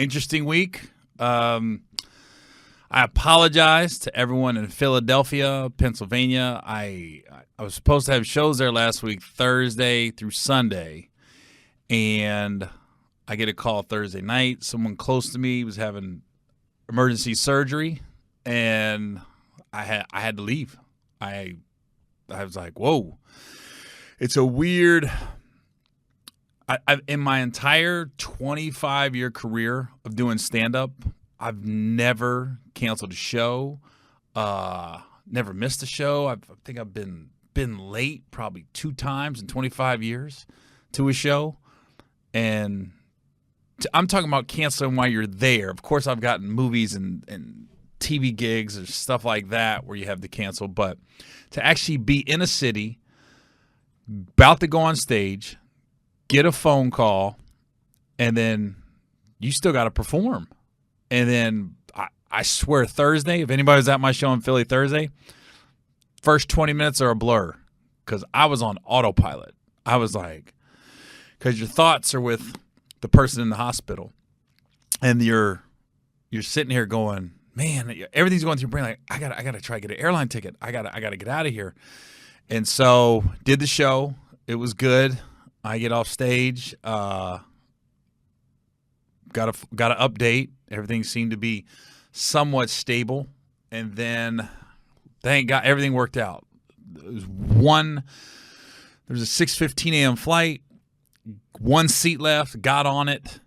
Interesting week. I apologize to everyone in Philadelphia, Pennsylvania. I was supposed to have shows there last week, Thursday through Sunday, and I get a call Thursday night. Someone close to me was having emergency surgery, and I had to leave. I was like, whoa. It's a weird. In my entire 25-year career of doing stand-up, I've never canceled a show, never missed a show. I think I've been late probably 2 times in 25 years to a show. And I'm talking about canceling while you're there. Of course, I've gotten movies and TV gigs or stuff like that where you have to cancel. But to actually be in a city, about to go on stage, get a phone call, and then you still got to perform. And then I swear Thursday, if anybody was at my show in Philly Thursday, first 20 minutes are a blur because I was on autopilot. I was like, because your thoughts are with the person in the hospital, and you're sitting here going, man, everything's going through your brain. Like, I gotta try to get an airline ticket. I gotta get out of here. And so did the show. It was good. I get off stage. Got an update. Everything seemed to be somewhat stable, and then thank God everything worked out. There was a 6:15 a.m. flight, one seat left, got on it,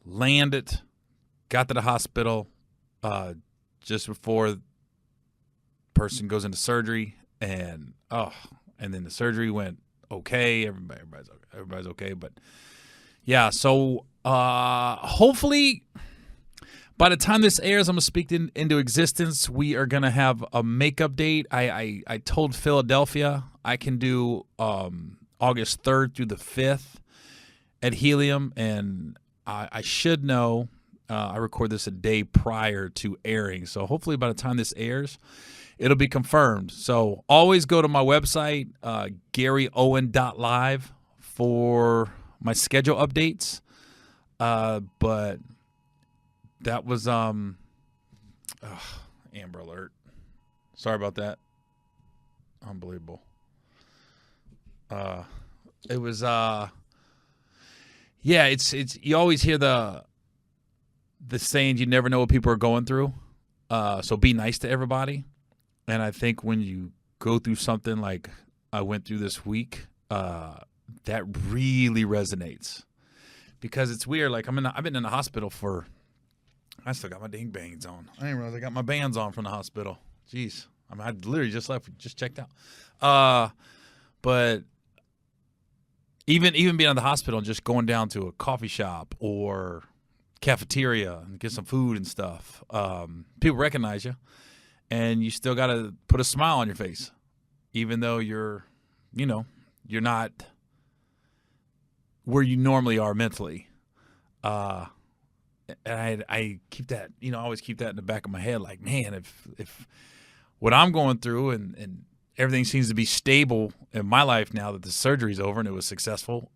landed, got to the hospital just before the person goes into surgery, and then the surgery went okay. Everybody's okay, but yeah, so hopefully by the time this airs, I'm going to speak into existence. We are going to have a makeup date. I told Philadelphia I can do August 3rd through the 5th at Helium, and I should know. I record this a day prior to airing, so hopefully by the time this airs, it'll be confirmed. So always go to my website, GaryOwen.live, for my schedule updates. But that was Amber Alert. Sorry about that. Unbelievable. It was it's you always hear the saying, you never know what people are going through. So be nice to everybody. And I think when you go through something like I went through this week, that really resonates. Because it's weird. Like I've been in the hospital I still got my ding bangs on. I didn't realize I got my bands on from the hospital. Jeez. I literally just left, just checked out. But even being in the hospital and just going down to a coffee shop or cafeteria and get some food and stuff, people recognize you, and you still got to put a smile on your face, even though you're not where you normally are mentally. And I keep that, I always keep that in the back of my head. Like, man, if what I'm going through and everything seems to be stable in my life now that the surgery's over and it was successful,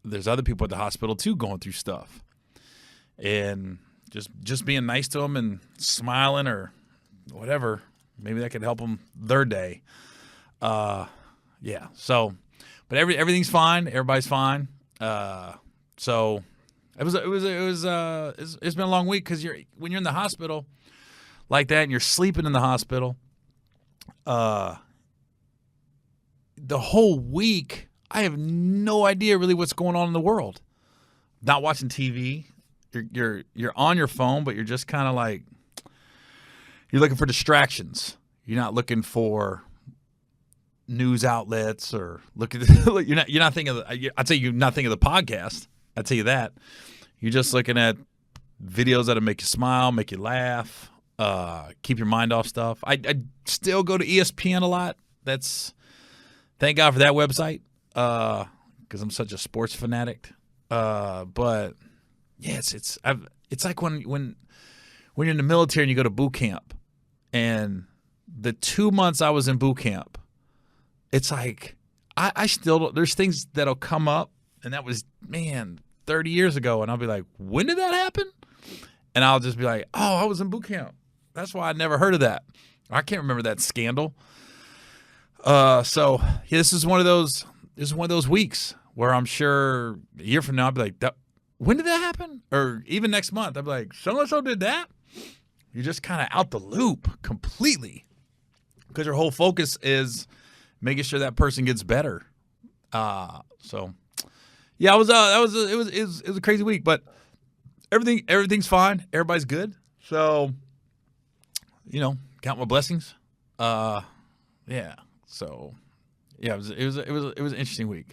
there's other people at the hospital too going through stuff. And just being nice to them and smiling or whatever, maybe that could help them their day. Yeah. So, but everything's fine. Everybody's fine. So it's been a long week because when you're in the hospital like that and you're sleeping in the hospital, the whole week I have no idea really what's going on in the world. Not watching TV. You're on your phone, but you're just kind of like, you're looking for distractions. You're not looking for news outlets or you're not thinking I'd say you're not thinking of the podcast. I'd tell you that. You're just looking at videos that'll make you smile, make you laugh, keep your mind off stuff. I still go to ESPN a lot. Thank God for that website, because I'm such a sports fanatic. But yeah, it's like when you're in the military and you go to boot camp, and the 2 months I was in boot camp, it's like I still, there's things that'll come up, and that was, man, 30 years ago, and I'll be like, when did that happen? And I'll just be like, oh, I was in boot camp. That's why I never heard of that. I can't remember that scandal. So yeah, this is one of those weeks where I'm sure a year from now I'll be like, when did that happen? Or even next month, I'll be like, so-and-so did that? You're just kind of out the loop completely because your whole focus is making sure that person gets better. So yeah, it was a crazy week, but everything's fine. Everybody's good. So, count my blessings. Yeah. So yeah, it was an interesting week.